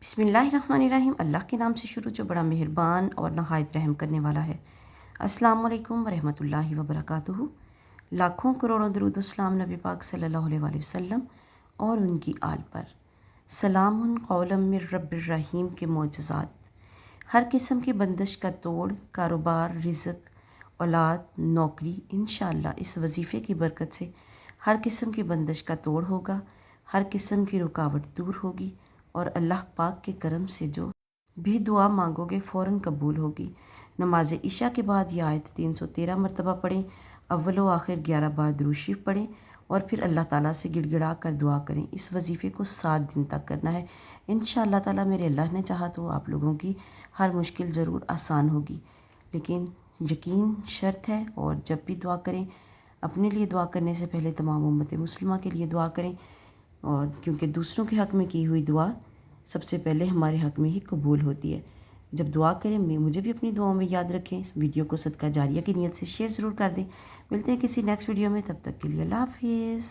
बिस्मिल्लाहिर्रहमानिर्रहीम। अल्लाह के नाम से शुरू जो बड़ा मेहरबान और नहायत रहम करने वाला है। अस्सलाम वालेकुम वरहमतुल्लाहि वबरकातुहू। लाखों करोड़ों दरूद व सलाम नबी पाक सल्लल्लाहु अलैहि वसल्लम और उनकी आल पर। सलामुन कौलम मिर रब्बिर रहीम के मोजज़ात। हर किस्म की बंदिश का तोड़, कारोबार, रिज़्क़, औलाद, नौकरी, इंशाअल्लाह इस वजीफ़े की बरकत से हर किस्म की बंदिश का तोड़ होगा, हर किस्म की रुकावट दूर होगी और अल्लाह पाक के करम से जो भी दुआ मांगोगे फ़ौरन कबूल होगी। नमाज इशा के बाद यह आयत 313 मरतबा पढ़ें, अव्वल व आखिर 11 बार दुरूद शरीफ पढ़ें और फिर अल्लाह ताला से गिड़गिड़ा कर दुआ करें। इस वजीफ़े को 7 दिन तक करना है। इंशाअल्लाह ताला मेरे अल्लाह ने चाहा तो आप लोगों की हर मुश्किल ज़रूर आसान होगी, लेकिन यकीन शर्त है। और जब भी दुआ करें, अपने लिए दुआ करने से पहले तमाम उम्मत मुस्लिमा के लिए दुआ करें, और क्योंकि दूसरों के हक़ में की हुई दुआ सबसे पहले हमारे हक़ में ही कबूल होती है। जब दुआ करें मुझे भी अपनी दुआओं में याद रखें। वीडियो को सदका जारिया की नीयत से शेयर ज़रूर कर दें। मिलते हैं किसी नेक्स्ट वीडियो में, तब तक के लिए अल्लाह हाफ़िज़।